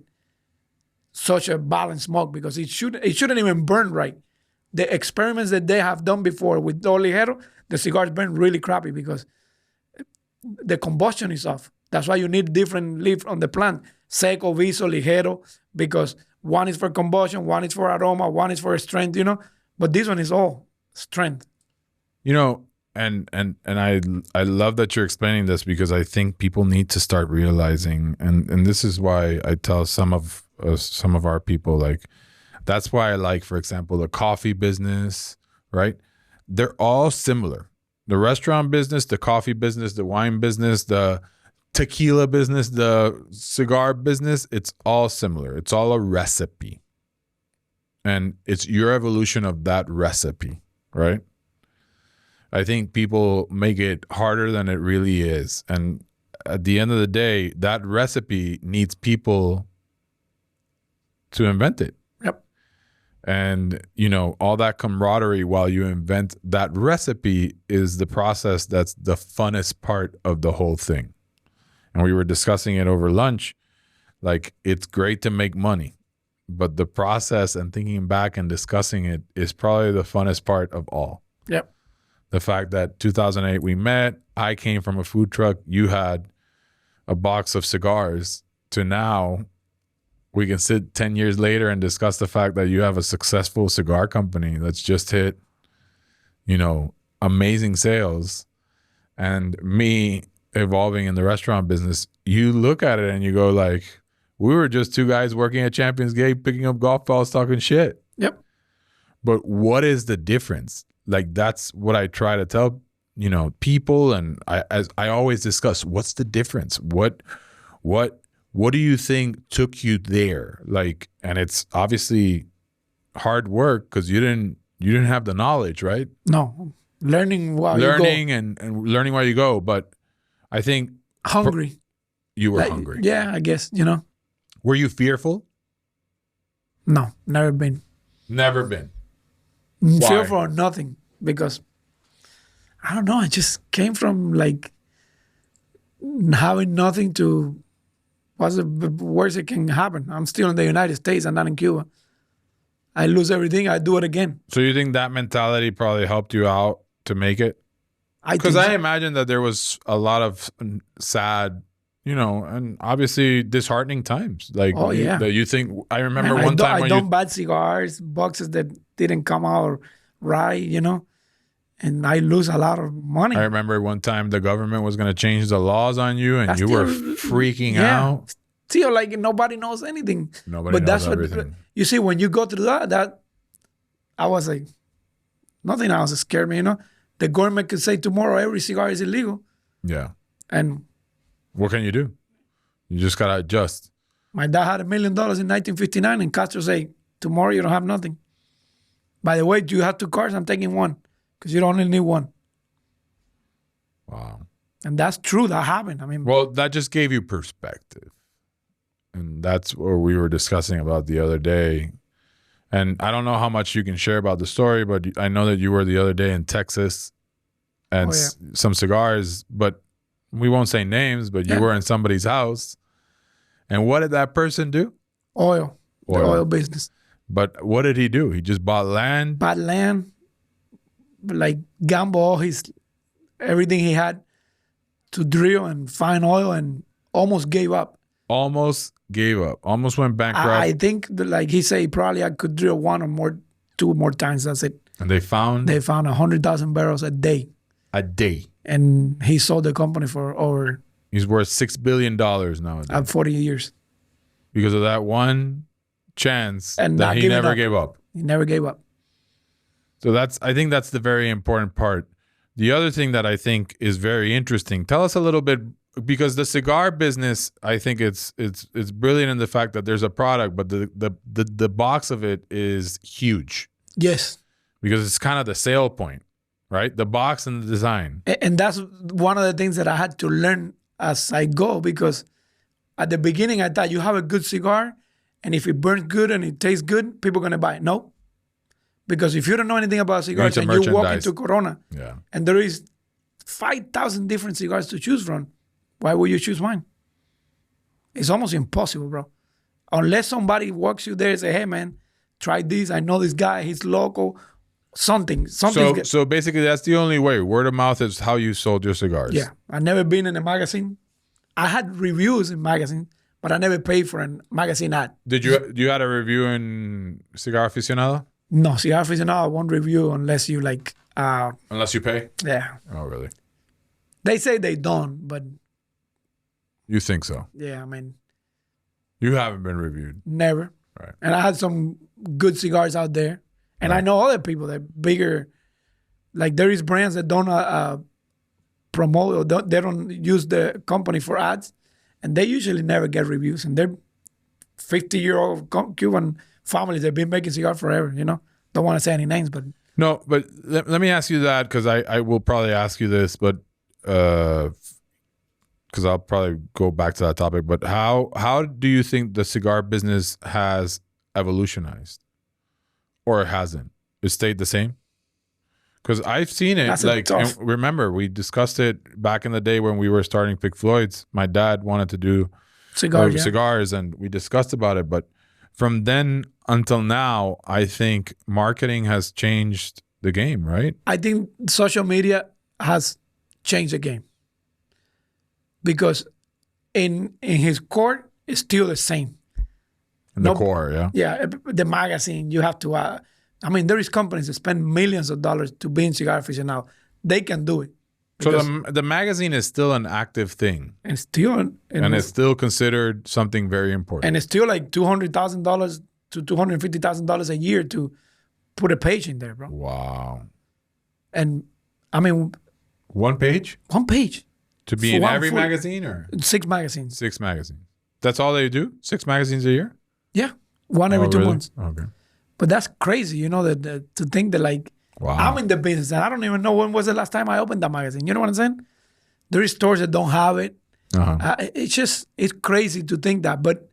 such a balanced smoke because it shouldn't even burn right. The experiments that they have done before with ligero, the cigars burn really crappy because the combustion is off. That's why you need different leaf on the plant. Seco, viso, ligero, because one is for combustion, one is for aroma, one is for strength, you know. But this one is all strength. You know, and I love that you're explaining this because I think people need to start realizing, and this is why I tell some of our people, like, that's why I like, for example, the coffee business, right? They're all similar. The restaurant business, the coffee business, the wine business, the tequila business, the cigar business, it's all similar. It's all a recipe. And it's your evolution of that recipe, right? I think people make it harder than it really is. And at the end of the day, that recipe needs people to invent it. Yep. And, you know, all that camaraderie while you invent that recipe is the process that's the funnest part of the whole thing. And we were discussing it over lunch. Like, it's great to make money, but the process and thinking back and discussing it is probably the funnest part of all. Yep. The fact that 2008 we met, I came from a food truck, you had a box of cigars, to now we can sit 10 years later and discuss the fact that you have a successful cigar company that's just hit, you know, amazing sales. And me evolving in the restaurant business, you look at it and you go like, we were just two guys working at Champions Gate, picking up golf balls, talking shit. Yep. But what is the difference? Like, that's what I try to tell, you know, people. And I always discuss, what's the difference? What do you think took you there? Like, and it's obviously hard work because you didn't have the knowledge, right? No, learning while you go. and learning while you go. But I think hungry. You were hungry. Yeah, I guess, you know. Were you fearful? No, never been. Never been. Why? Fearful or nothing, because I don't know. I just came from like having nothing to. What's the worst that can happen? I'm still in the United States. I'm not in Cuba. I lose everything. I do it again. So you think that mentality probably helped you out to make it? Because I imagine that there was a lot of sad, you know, and obviously disheartening times. Like, oh, yeah. That you think, I remember one time I done bad cigars, boxes that didn't come out right, you know, and I lose a lot of money. I remember one time the government was going to change the laws on you and you were freaking out. Still, like, nobody knows anything. Nobody knows everything. You see, when you go through that I was like, nothing else scared me, you know. The government could say tomorrow every cigar is illegal. Yeah. And what can you do? You just got to adjust. My dad had $1 million in 1959 and Castro said, tomorrow you don't have nothing. By the way, do you have 2 cars? I'm taking one because you only need one. Wow. And that's true. That happened. I mean, well, that just gave you perspective. And that's what we were discussing about the other day. And I don't know how much you can share about the story, but I know that you were the other day in Texas and some cigars, but we won't say names, but you were in somebody's house. And what did that person do? Oil. The oil business. But what did he do? He just bought land? Bought land, like gamble all everything he had to drill and find oil and almost gave up. Almost gave up. Almost went bankrupt. I think, like he said, probably I could drill 1 or 2 more times. That's it. And they found? They found 100,000 barrels a day. A day. And he sold the company for over. He's worth $6 billion nowadays. At 40 years. Because of that one chance and that he never gave up. He never gave up. So I think that's the very important part. The other thing that I think is very interesting. Tell us a little bit because the cigar business, I think it's brilliant in the fact that there's a product, but the box of it is huge. Yes. Because it's kind of the sale point, right? The box and the design. And that's one of the things that I had to learn as I go, because at the beginning I thought you have a good cigar, and if it burns good and it tastes good, people are going to buy it. No. Because if you don't know anything about cigars and you walk into Corona and there is 5,000 different cigars to choose from, why would you choose mine? It's almost impossible, bro. Unless somebody walks you there and say, hey, man, try this. I know this guy. He's local. Something. So basically, that's the only way. Word of mouth is how you sold your cigars. Yeah. I've never been in a magazine. I had reviews in magazines, but I never paid for a magazine ad. Do you had a review in Cigar Aficionado? No, Cigar Aficionado won't review unless you like... unless you pay? Yeah. Oh, really? They say they don't, but... You think so? Yeah, I mean... You haven't been reviewed? Never. Right. And I had some good cigars out there. And I know other people that bigger... Like, there is brands that don't promote, or they don't use the company for ads. And they usually never get reviews. And they're 50-year-old Cuban... families that have been making cigars forever, you know? Don't want to say any names, but... No, but let me ask you that, because I will probably ask you this, but... Because I'll probably go back to that topic, but how do you think the cigar business has evolutionized? Or it hasn't? It stayed the same? Because I've seen it. And remember, we discussed it back in the day when we were starting Pick Floyd's. My dad wanted to do cigars, and we discussed about it, but from then until now, I think marketing has changed the game, right? I think social media has changed the game. Because in his core, it's still the same. In the core, yeah? Yeah, the magazine, you have to... I mean, there is companies that spend millions of dollars to be in Cigar Aficionado. They can do it. So the magazine is still an active thing. And still... And it's still considered something very important. And it's still like $200,000 to $250,000 a year to put a page in there, bro. Wow. And, I mean... One page? One page. To be in every magazine, or? 6 magazines. 6 magazines. That's all they do? 6 magazines a year? Yeah. One every 2 months. Okay. But that's crazy, you know, that to think that, like, wow. I'm in the business and I don't even know when was the last time I opened that magazine. You know what I'm saying? There is stores that don't have it. It's crazy to think that. But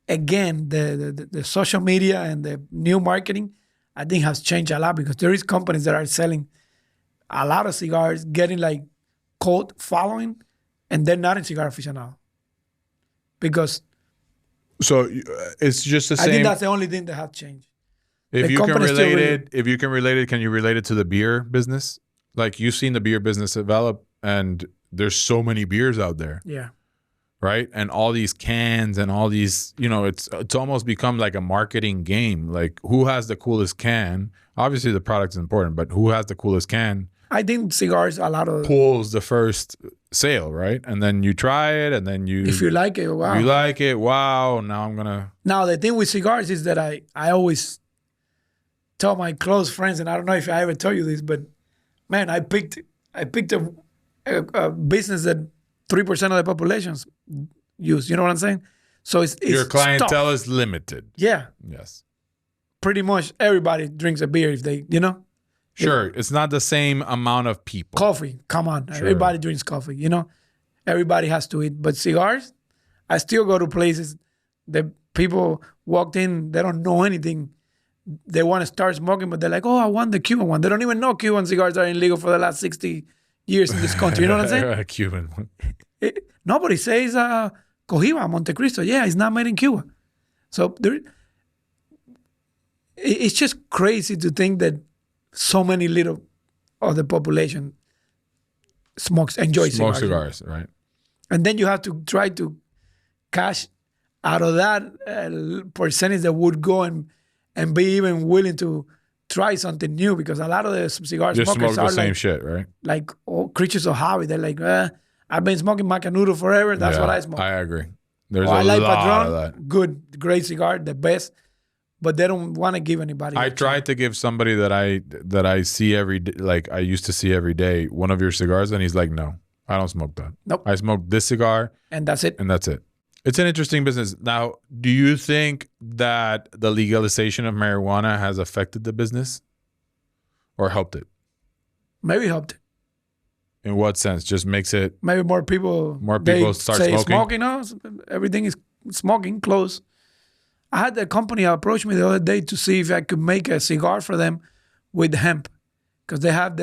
again, the social media and the new marketing, I think has changed a lot, because there is companies that are selling a lot of cigars, getting like cult following, and they're not in Cigar Aficionado. Because... So it's just the same... I think that's the only thing that has changed. If you can relate it, can you relate it to the beer business? Like, you've seen the beer business develop, and there's so many beers out there. Yeah. Right? And all these cans and all these, you know, it's almost become like a marketing game. Like, who has the coolest can? Obviously, the product is important, but who has the coolest can? I think cigars, a lot of... pulls the first sale, right? And then you try it, and then you... If you like it, wow. You like it, wow, now I'm going to... Now, the thing with cigars is that I always tell my close friends, and I don't know if I ever tell you this, but, man, I picked a business that 3% of the population use. You know what I'm saying? So it's your clientele tough. Is limited. Yeah. Yes. Pretty much everybody drinks a beer if they, you know? Sure. It's not the same amount of people. Coffee, come on. Sure. Everybody drinks coffee, you know? Everybody has to eat. But cigars, I still go to places that people walked in, they don't know anything. They want to start smoking, but they're like, oh, I want the Cuban one. They don't even know Cuban cigars are illegal for the last 60 years in this country. You know what I'm saying? A Cuban one. Nobody says Cohiba, Montecristo. Yeah, it's not made in Cuba. So it's just crazy to think that so many little of the population enjoys cigars, right? And then you have to try to cash out of that percentage that would go and be even willing to try something new, because a lot of the cigar smokers are the same shit, right? Like creatures of habit. They're like, I've been smoking Macanudo forever. That's what I smoke. I agree. There's I like lot Padron, of that. Good, great cigar, the best. But they don't want to give anybody. I tried to give somebody that I see every day, like I used to see every day, one of your cigars, and he's like, no, I don't smoke that. Nope. I smoke this cigar. And that's it. And that's it. It's an interesting business. Now, do you think that the legalization of marijuana has affected the business or helped it? Maybe helped it. In what sense? Just makes it... Maybe more people start smoking? Smoking, no, everything is smoking, close. I had a company approach me the other day to see if I could make a cigar for them with hemp. Because they have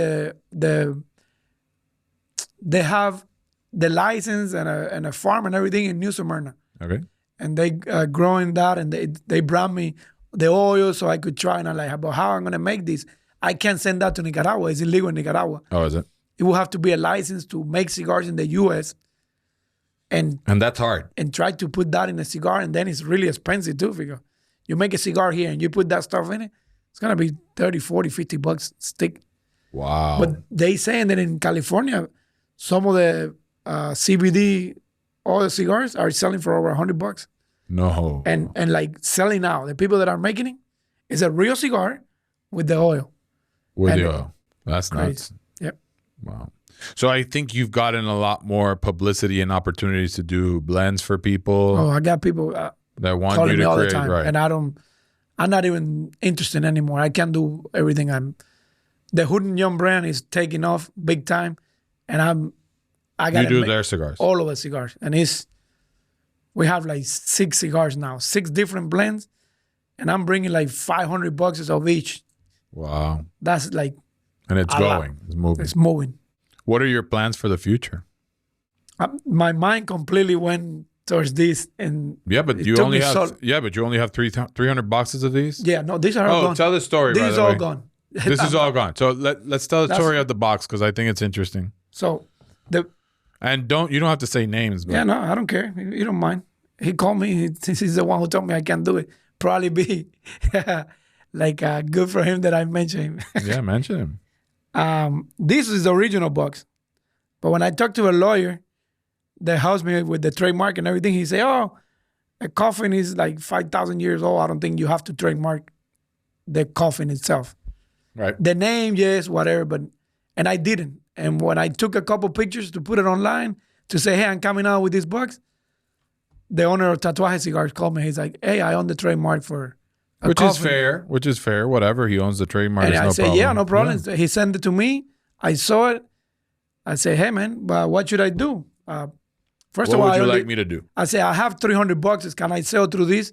the license and a farm and everything in New Smyrna. Okay. And they growing that, and they brought me the oil so I could try. And I'm like, but how I'm going to make this? I can't send that to Nicaragua. It's illegal in Nicaragua. Oh, is it? It will have to be a license to make cigars in the U.S. And that's hard. And try to put that in a cigar, and then it's really expensive too. Because you make a cigar here and you put that stuff in it, it's going to be 30, 40, 50 bucks stick. Wow. But they saying that in California, some of the CBD oil cigars are selling for over $100. No. And like selling out. The people that are making it, it's a real cigar with the oil. With the oil. That's crazy. Nuts. Yep. Wow. So I think you've gotten a lot more publicity and opportunities to do blends for people. Oh, I got people that want calling you me to all create, the time. right. And I'm not even interested anymore. I can't do everything. The Hood and Young brand is taking off big time. And I got you do their cigars. All of the cigars. And we have like 6 cigars now, 6 different blends. And I'm bringing like $500 of each. Wow. That's like... And it's going. It's moving. It's moving. What are your plans for the future? My mind completely went towards this, and but you only have 300 boxes of these. Yeah, no, these are all gone. Tell the story. This is all gone. This is all gone. So let's tell the story of the box, because I think it's interesting. So you don't have to say names. But. Yeah, no, I don't care. You don't mind. He called me. He's the one who told me I can't do it. Probably be like good for him that I mentioned him. Yeah, mention him. This is the original box. But when I talked to a lawyer that helps me with the trademark and everything, he said, oh, a coffin is like 5,000 years old. I don't think you have to trademark the coffin itself. Right. The name, yes, whatever. And I didn't. And when I took a couple pictures to put it online to say, hey, I'm coming out with this box, the owner of Tatuaje Cigars called me. He's like, hey, I own the trademark for Which is fair. Whatever. He owns the trademark. And I said, problem. Yeah, no problem. Yeah. He sent it to me. I saw it. I said, hey, man, but what should I do? First of all, what would you like me to do? I said, I have 300 boxes. Can I sell through this?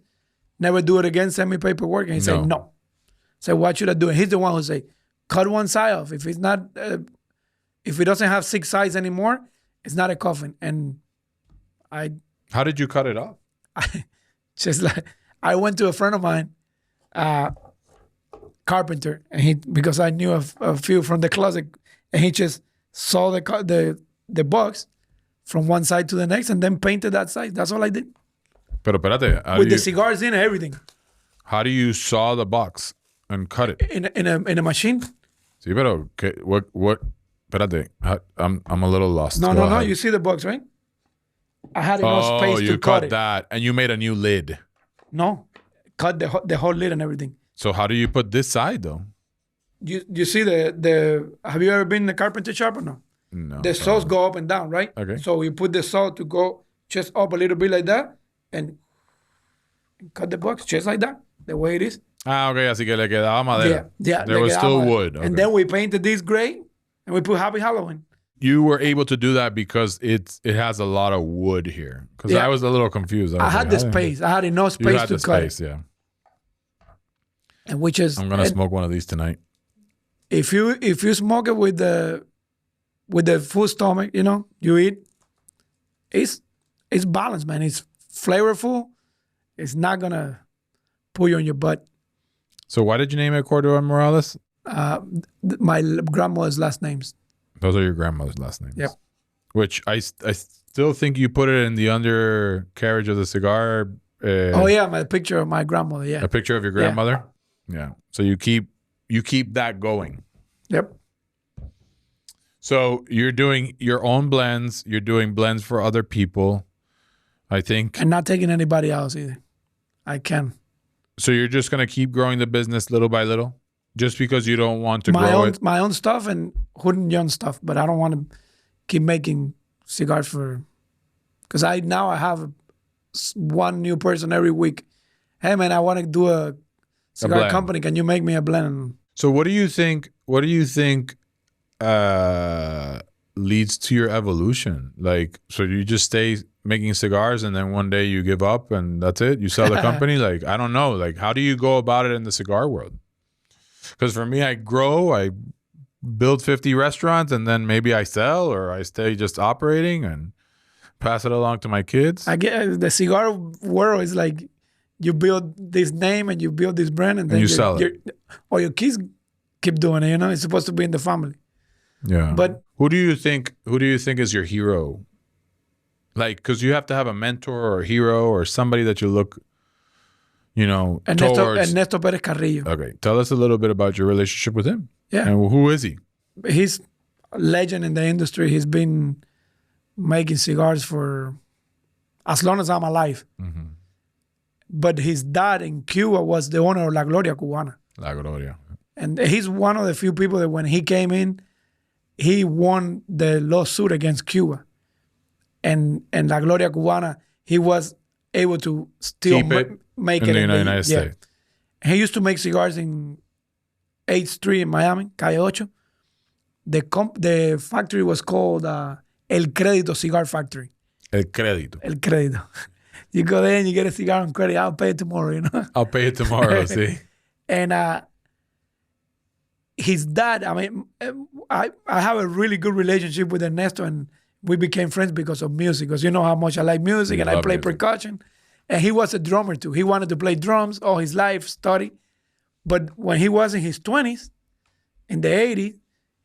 Never do it again. Send me paperwork. And he said, no. I said, what should I do? And he's the one who said, cut one side off. If it's not, if it doesn't have 6 sides anymore, it's not a coffin. And How did you cut it off? I went to a friend of mine, carpenter, and because I knew a few from the closet, and he just saw the box from one side to the next, and then painted that side. That's all I did. Pero espérate, with the cigars in and everything. How do you saw the box and cut it? In a machine. Sí, pero what? Espérate, I'm a little lost. No. You see the box, right? I had enough space to cut it. Oh, you cut that, and you made a new lid. No, cut the whole lid and everything. So how do you put this side though? You see the have you ever been in a carpenter shop or no? No. The saws go up and down, right? Okay. So you put the saw to go just up a little bit like that, and cut the box just like that, the way it is. Okay, así que le quedaba madera. Yeah. There was still wood. Okay. And then we painted this gray, and we put Happy Halloween. You were able to do that because it has a lot of wood here. Because I was a little confused. I had the space. I had enough space to cut it. Yeah. And which is I'm gonna smoke one of these tonight. If you smoke it with the full stomach, you eat. It's balanced, man. It's flavorful. It's not gonna pull you on your butt. So why did you name it Cordova Morales? My grandmother's last names. Those are your grandmother's last names. Yep. Which I still think you put it in the undercarriage of the cigar. My picture of my grandmother. Yeah. A picture of your grandmother. Yeah. So you keep that going. Yep. So you're doing your own blends. You're doing blends for other people, I think. And not taking anybody else either. I can. So you're just going to keep growing the business little by little? Just because you don't want to grow it? My own stuff and Hood and Young stuff. But I don't want to keep making cigars for, because I have one new person every week. Hey man, I want to do a cigar company. Can you make me a blend? So what do you think? What do you think leads to your evolution? Like, so you just stay making cigars and then one day you give up and that's it? You sell the company? Like, I don't know. Like, how do you go about it in the cigar world? Because for me, I build 50 restaurants and then maybe I sell or I stay just operating and pass it along to my kids. I get the cigar world is like you build this name and you build this brand and then you sell it. Or your kids keep doing it, you know? It's supposed to be in the family. Yeah. But who do you think is your hero? Like, because you have to have a mentor or a hero or somebody that you look, towards. Ernesto Perez Carrillo. Okay. Tell us a little bit about your relationship with him. Yeah. And who is he? He's a legend in the industry. He's been making cigars for as long as I'm alive. Mm-hmm. But his dad in Cuba was the owner of La Gloria Cubana. La Gloria. And he's one of the few people that when he came in, he won the lawsuit against Cuba. And La Gloria Cubana, he was able to still make it in the United States. He used to make cigars in 8th Street in Miami, Calle 8. The factory was called El Crédito Cigar Factory. El Crédito. El Crédito. You go there and you get a cigar on credit. I'll pay it tomorrow, you know. I'll pay it tomorrow, see. And his dad, I mean, I have a really good relationship with Ernesto, and we became friends because of music. Because you know how much I like music, and I play percussion. And he was a drummer too. He wanted to play drums all his life, study. But when he was in his 20s, in the 80s,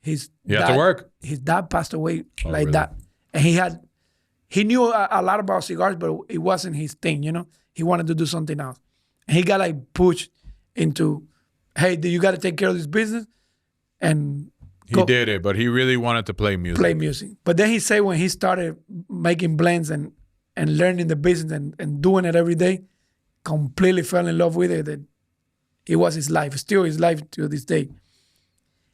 his dad passed away that. And he knew a lot about cigars, but it wasn't his thing, you know? He wanted to do something else. And he got like pushed into, hey, you got to take care of this business. And he did it, but he really wanted to play music. But then he said when he started making blends and learning the business and doing it every day, completely fell in love with it. That it was his life, still his life to this day.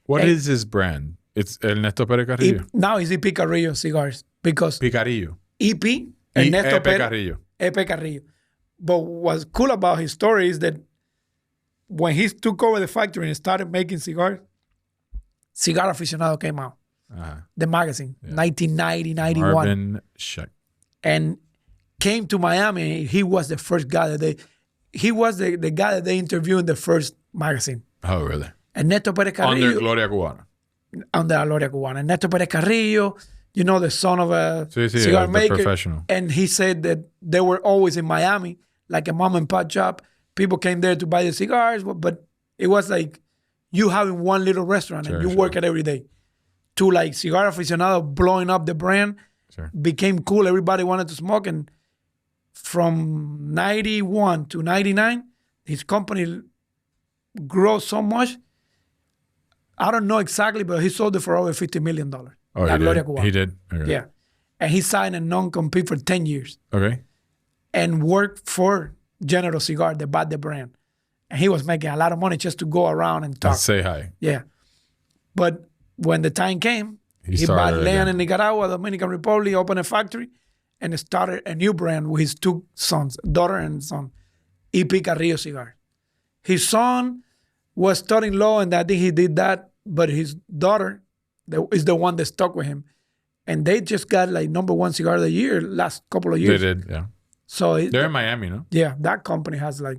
What is his brand? It's Ernesto Pérez Carrillo. Now it's EP Carrillo cigars because Picarillo. EP Ernesto Epe Carrillo. Epe Carrillo. But what's cool about his story is that when he took over the factory and started making cigars, Cigar Aficionado came out. The magazine, 1990, 91. Marvin Scheck. And came to Miami. He was the first guy that the guy that they interviewed in the first magazine. Oh, really? Ernesto Pérez Carrillo. Under Gloria Cubana. Under La Gloria Cubana. Ernesto Pérez Carrillo, the son of a cigar maker. Professional. And he said that they were always in Miami, like a mom and pop shop. People came there to buy the cigars, but it was like you having one little restaurant and you work it every day. To like Cigar Aficionado blowing up the brand, became cool. Everybody wanted to smoke. And from 91 to 99, his company grew so much. I don't know exactly, but he sold it for over $50 million. Oh, he did? Okay. Yeah. And he signed a non-compete for 10 years. Okay. And worked for General Cigar, they bought the brand. And he was making a lot of money just to go around and talk. And say hi. Yeah. But when the time came, he bought land in Nicaragua, Dominican Republic, opened a factory, and started a new brand with his two sons, daughter and son, EP Carrillo Cigar. His son was studying law, and I think he did that, but his daughter is the one that stuck with him. And they just got like #1 cigar of the year last couple of years. They did, yeah. So they're in Miami, no? Yeah, that company has like,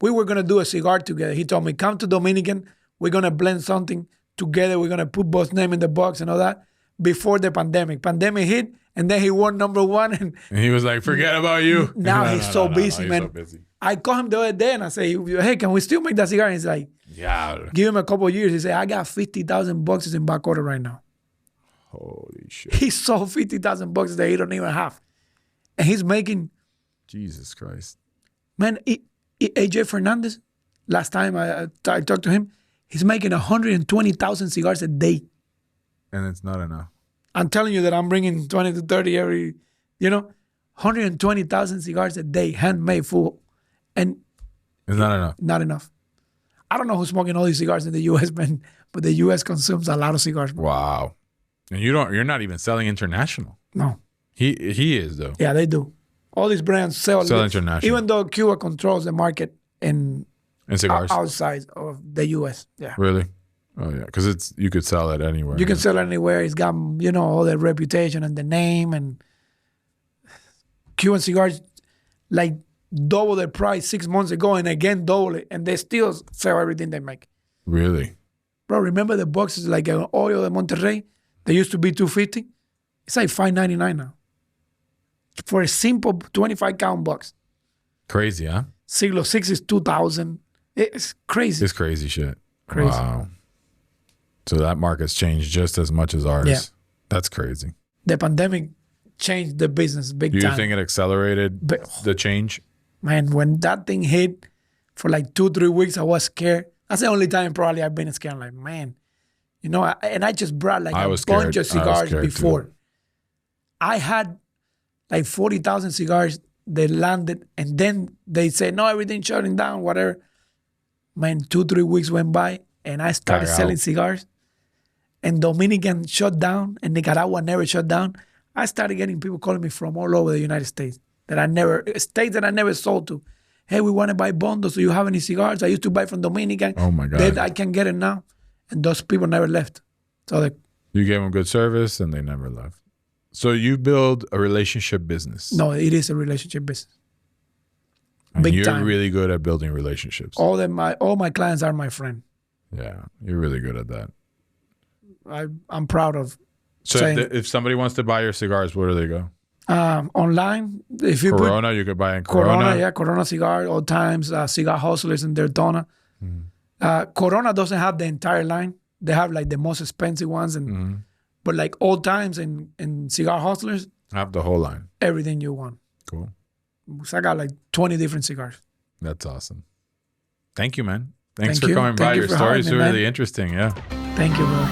we were going to do a cigar together. He told me, come to Dominican, we're going to blend something together. We're going to put both name in the box and all that before the pandemic. Pandemic hit, and then he won #1. And he was like, forget about you. Now he's so busy, man. So busy. I called him the other day and I say, hey, can we still make that cigar? And he's like, yeah. Give him a couple of years. He said, I got 50,000 boxes in back order right now. Holy shit. He sold 50,000 boxes that he don't even have. And he's making. Jesus Christ. Man, AJ Fernandez, last time I talked to him, he's making 120,000 cigars a day. And it's not enough. I'm telling you that I'm bringing 20 to 30 every, 120,000 cigars a day, handmade, full. And it's not enough. Not enough. I don't know who's smoking all these cigars in the U.S., man, but the U.S. consumes a lot of cigars. Wow. And you're not even selling international. No. He is though. Yeah, they do. All these brands sell International. even though Cuba controls the market in cigars outside of the U.S. Yeah. Really? Oh yeah, because you could sell it anywhere. You can sell it anywhere. It's got all the reputation and the name, and Cuban cigars like double their price 6 months ago, and again double it, and they still sell everything they make. Really? Bro, remember the boxes like an Oil de Monterrey? They used to be $250. It's like $5.99 now for a simple 25 count box. Crazy, huh? Siglo 6 is 2,000. It's crazy. It's crazy shit. Crazy. Wow. So that market's changed just as much as ours. Yeah. That's crazy. The pandemic changed the business big time. Do you think it accelerated the change? Man, when that thing hit for like 2-3 weeks, I was scared. That's the only time probably I've been scared. Like, man, and I just brought like a bunch of cigars before. Too. I had like 40,000 cigars. They landed, and then they said, no, everything's shutting down, whatever. Man, 2-3 weeks went by, and I started selling cigars. And Dominican shut down, and Nicaragua never shut down. I started getting people calling me from all over the United States states that I never sold to. Hey, we want to buy bundles. Do you have any cigars? I used to buy from Dominican. Oh my God. I can get it now. And those people never left. So you gave them good service, and they never left. So you build a relationship business. No, it is a relationship business. And Big you're time. really good at building relationships. All my clients are my friend. Yeah, you're really good at that. I'm proud of. So if somebody wants to buy your cigars, where do they go? Online, if you Corona, you could buy in Corona. Yeah, Corona Cigar, Old Times, Cigar Hustlers in Daytona. Corona doesn't have the entire line. They have like the most expensive ones, but like Old Times and Cigar Hustlers have the whole line. Everything you want. Cool. So I got like 20 different cigars. That's awesome. Thank you, man. Thanks for you. coming by. Your stories are really man. interesting. Yeah. Thank you, bro.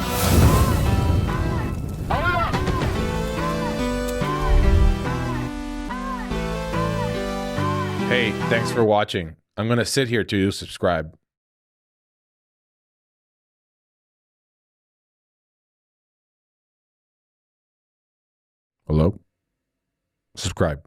Hey, thanks for watching. I'm going to sit here till you subscribe. Hello? Subscribe.